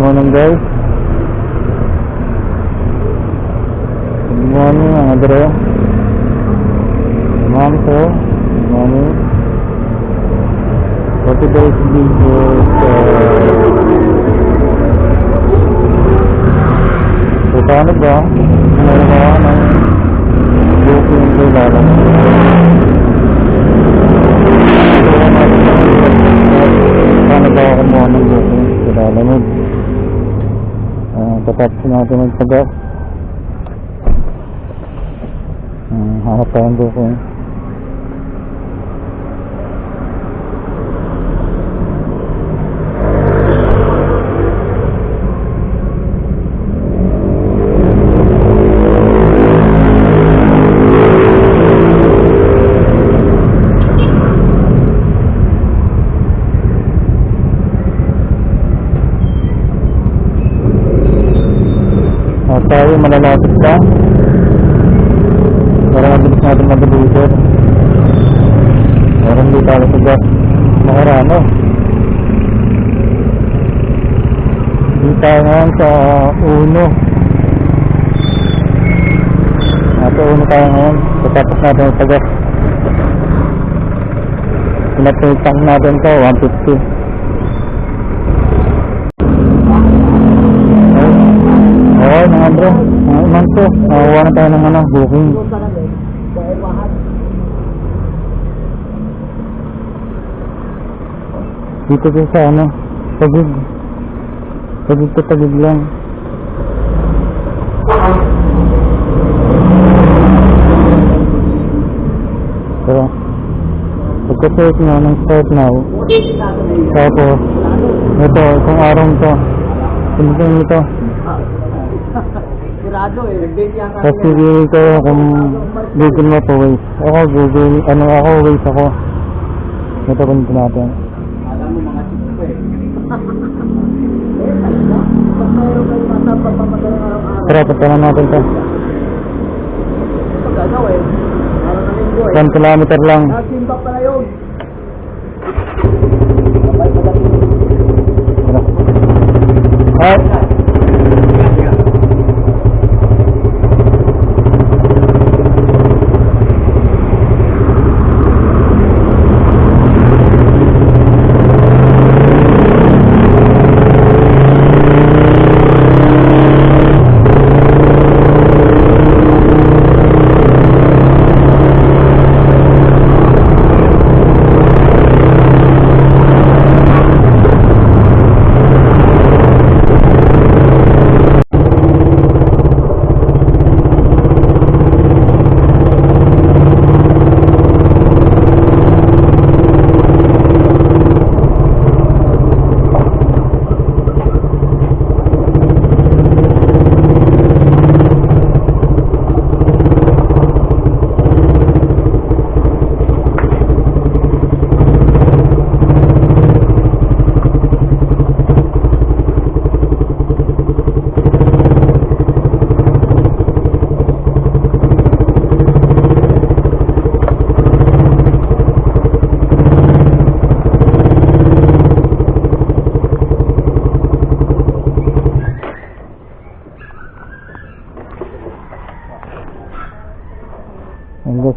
morning guys. Good morning mga dre. Ma'am po. Good morning. For today's video so paano ba? Meron ako ng booking ko lalo. Paano ba ako kumuha ng booking ko lalo? Tatapos natin magpagap. Hanap tayong booking. Tayo malalapit pa para mabilis natin mag-deliver para hindi tayo sa gas makarano. Hindi tayo ngayon sa uno tayo ngayon. Tapos natin sa gas pinatitang natin to 150. Okay, mga bro, mga iman po, nakakuha na tayo ng booking. Dito po sa tagig. Tagig to tagig lang. So, pagka-search nyo ng start now. Tapos, ito, itong araw to. Pilitin ito. Tapos pilitin ko kung Google mo po Waze. Ako Google, ako Waze ako. Ito punta natin. Alam mo mga sito Tara, punta na natin ito. 1 kilometer lang. Tara.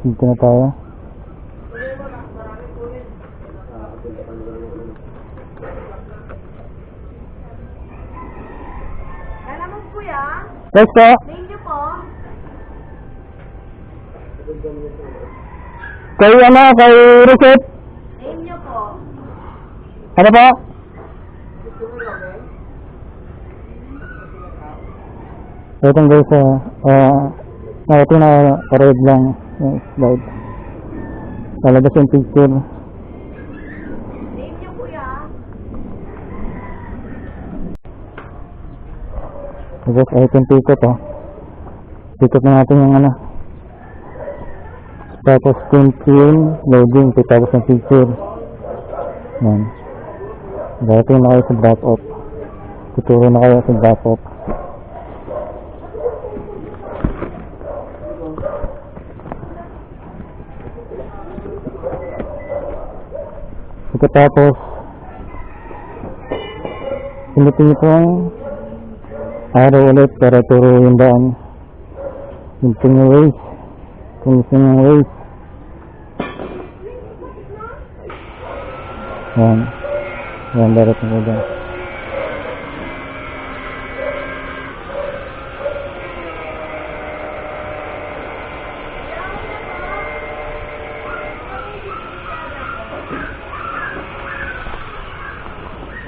Dito na tayo. Salamat kuya. Yes po. Thank you po. Kay kay Reset. Thank you po. Ano po? Ito guys, ito na red lang. Slide. Lalabas yung picture. Thank you kuya. Guys, ito yung ticket ticket na natin yung tapos screen loading, tapos yung picture yan. Dito na kayo sa drop off, tuturo na kayo sa drop off. Pagkatapos, pinutin niyo po ang araw ulit para turo yung daan. Yung ways. Kung gusto yung ways. Yan. Yan, darating ko dyan.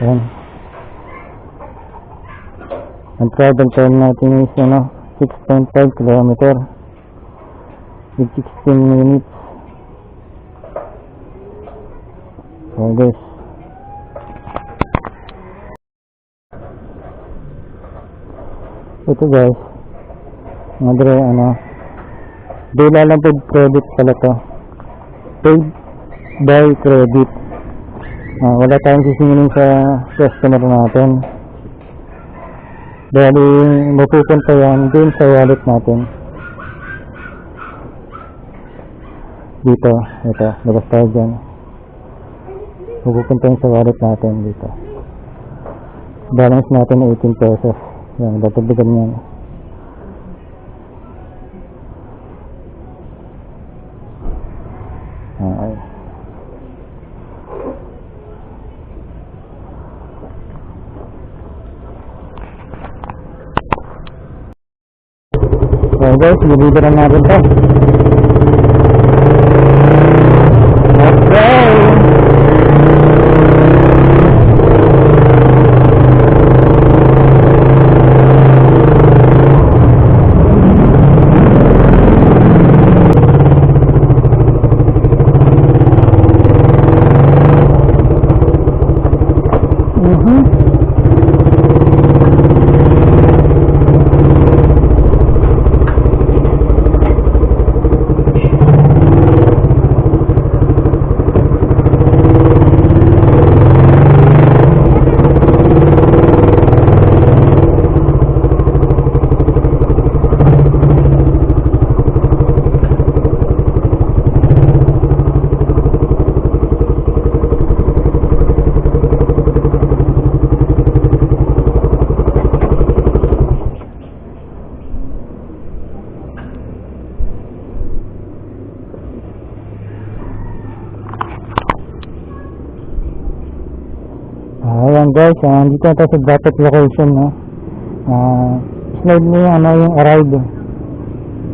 Yan. Ang travel time natin is 6.5 kilometer with 16 minutes. So guys, ito guys, madre di lang paid credit pala to, paid by credit. Wala tayong sisingilin sa customer natin. Dahil mapupunta yan din sa wallet natin. Dito, ito, labas tayo dyan. Mapupunta yan sa wallet natin dito. Balance natin ay 18 pesos. Yan, datagdagan yan. Okay. So guys, deliveran natin to. Okay. Ayan guys, dito na tayo sa dotted location, no? Slide mo yung yung arrive.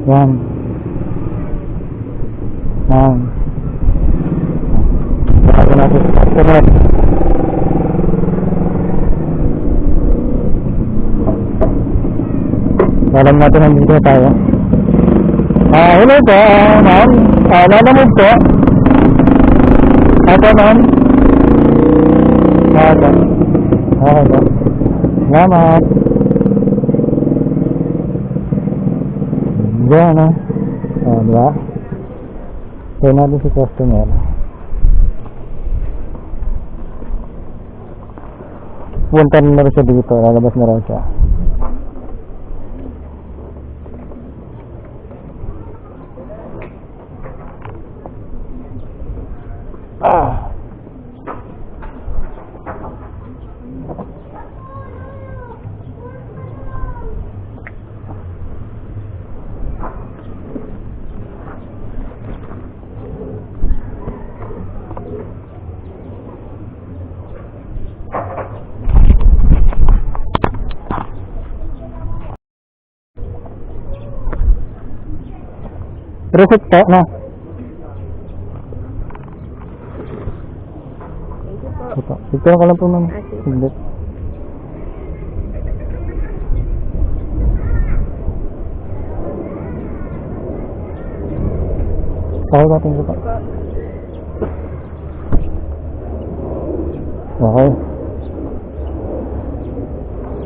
Yan. Bago natin sa customer. Alam natin nandito na tayo. Hello po, ma'am. Lalamog po. Ito, ma'am. Okay. Okay po. Salamat. Diyan, diba? Kaya natin si customer. Punta na rin siya dito. Lalabas na rin siya. Reset po, no? Ito. Ito ka lang po, ma'am. Siglit. Okay ba? Tingin po. Okay.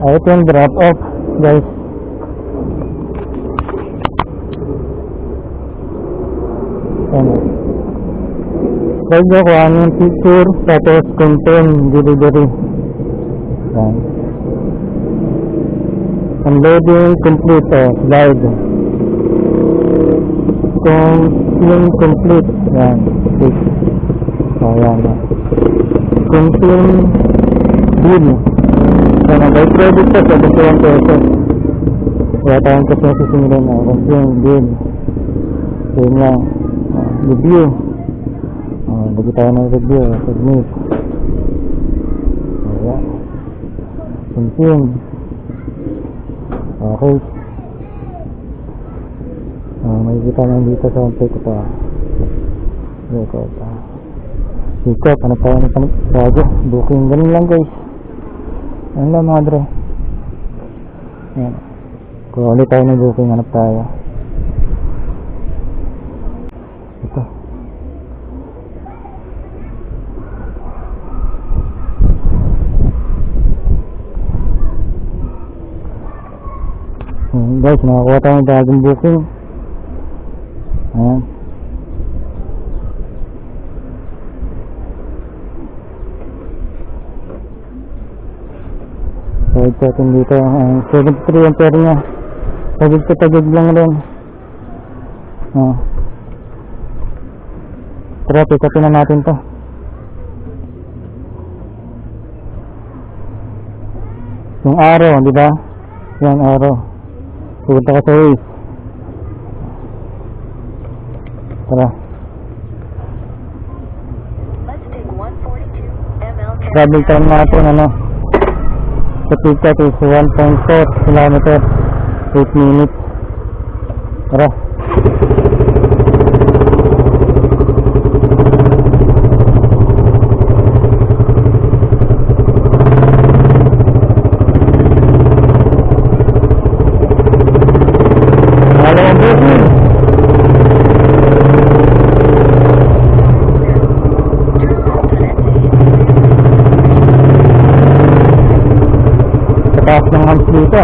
Ito yung drop off, guys. Pwede nyo kung ano yung picture, tapos confirm delivery. Yan. Unloading complete, slide. Confirm complete. Yan. Click. Yan. Confirm bill. Kung by credit po, 71 pesos. Wala tayong kasi nasisingilan na. Consume, bill. So yun lang. Review. Lagi tayo ng review. Submit. Ayan. Consume. Okay. Makikita naman dito sa homepage ko pa. Record. Sikot. Ano tayo ng panigsago? Booking. Ganun lang guys. Ano lang mga dre. Ayan. Kung ulit tayo ng booking, hanap tayo. Ito. Guys, nakakuha tayo ng bagong booking. Ayan. Pwede natin dito. 73 yung pera niya. Tagig lang rin. Tara, pikatin na natin to. Yung arrow, di ba? Yan, arrow. Pupunta ka sa Waze. Tara. Travel time natin, ano? Sa ticket is 1.4 kilometer, 8 minutes. Tara. Taas ng hams dito.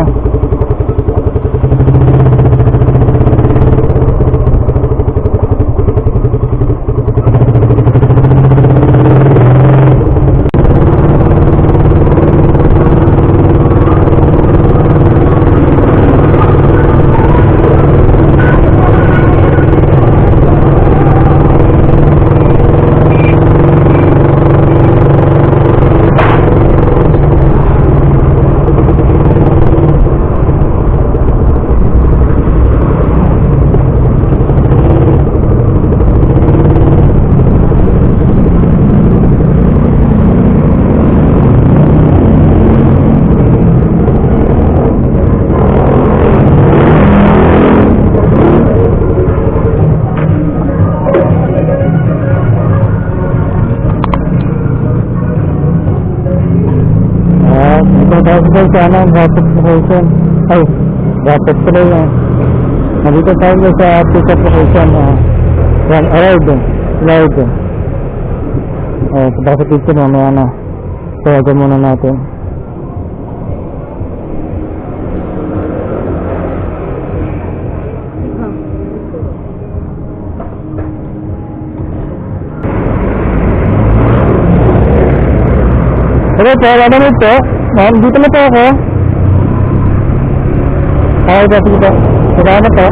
Guys, ano, rapid location. Ay, rapid pala yun. Nandito tayo sa pick-up location. Yan, arrived. Punta sa picture mo, may ano. Tawagan muna natin. Hello po, ano mo po? Ma'am, dito na po ako. Okay ba, sige po. Salamat po.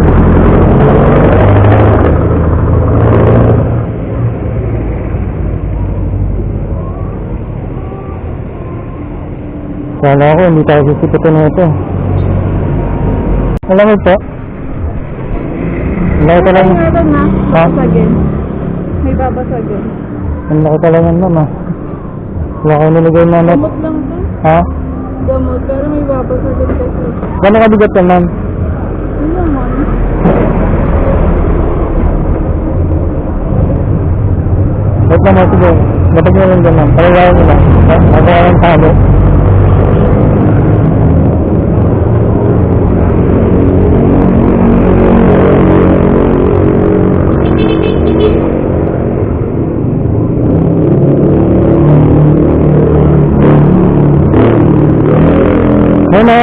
Kala ko, hindi tayo sisiputin na ito. Alam mo po? Ang laki talaga. Meron na. Ha? Babasagin. May babasagin. Ang laki talaga yan, ma'am. Wala kayo nilagay na net. Gamot lang to. Ha? Gamot, pero may babasagin kasi. Gano'n kabigat yan, ma'am? Ano naman? Wait lang mo, sige. Dapat nyo lang dyan, ma'am. Palayawan nyo lang. Magawa yung talo.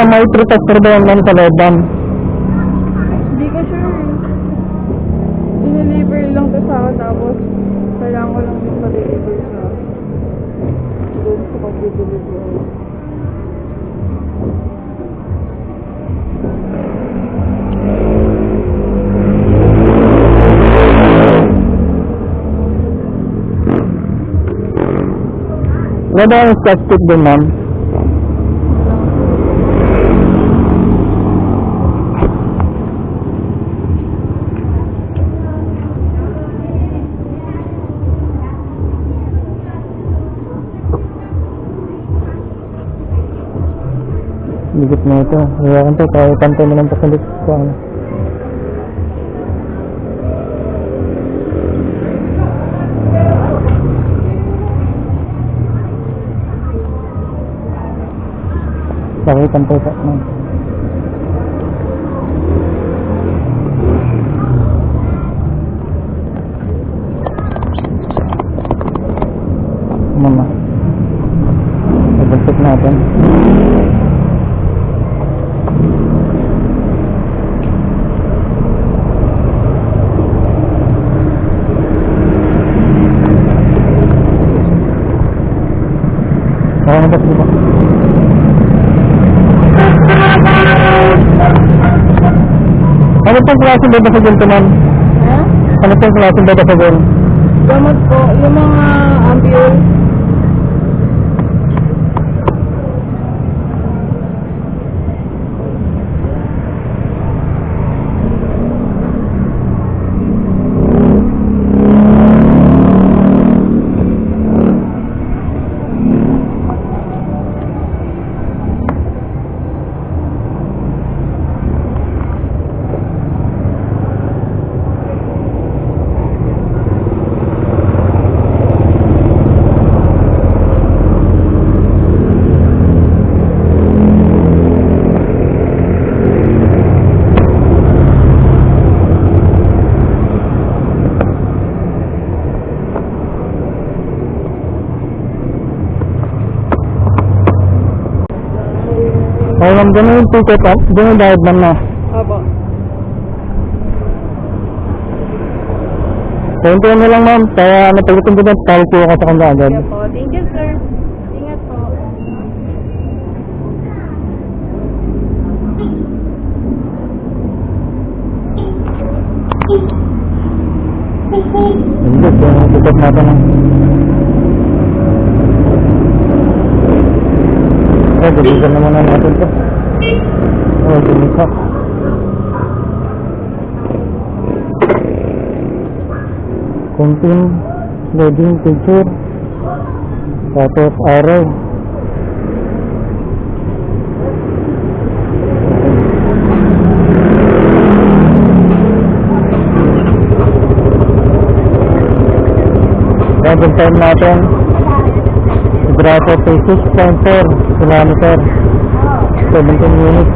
May protector ba yan sa loob, ma'am? Hindi ko sure. Dineliver lang to sa akin, tapos kailangan ko lang din pa-deliver sa doon sa pag-deliver. Wala ba yung scotch tape din, ma'am? Ligit na ito. Iwakan to, kaya pantay mo lang pasalit sa ano. Bakit pantay sa ano. Mama. Ibuntik natin. Ano ba dito? Ano pong klaseng beda sa ganito, ma'am? Ha? Ano pong klaseng beda sa ganito? Gamot po, yung mga ambulance. Ay, ma'am, gano'n yung ticket up? Gano'n yung dive man na? Opo. Thank you na lang, ma'am. Kaya napagdating ko na, tawag ko ka sa kanya agad. Sige po. Thank you, sir. Ingat po. Hindi, yung ticket natin. Eh, bilisan na muna natin ito. Oh, gumisa. Contain, loading picture. Tapos arrow. Travel time natin. Sigurado 6.4 kilometer. 17 minutes.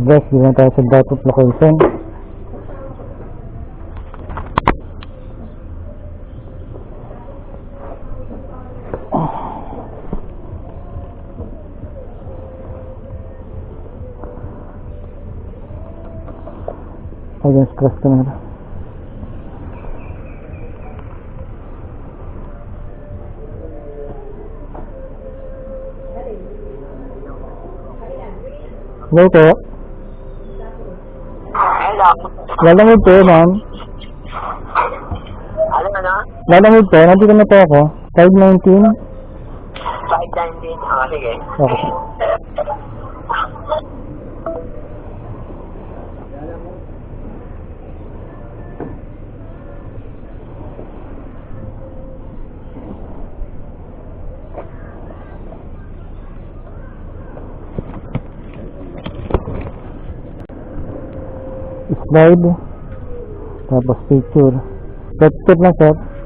Guys, hindi na tayo sa dapat location. Against customer. Hello po. Hello. Lalamig po, ma'am. Lalamig po, nandito na po ako. 519. 519. Sige. Okay. Slide. Tapos picture. Picture lang sir.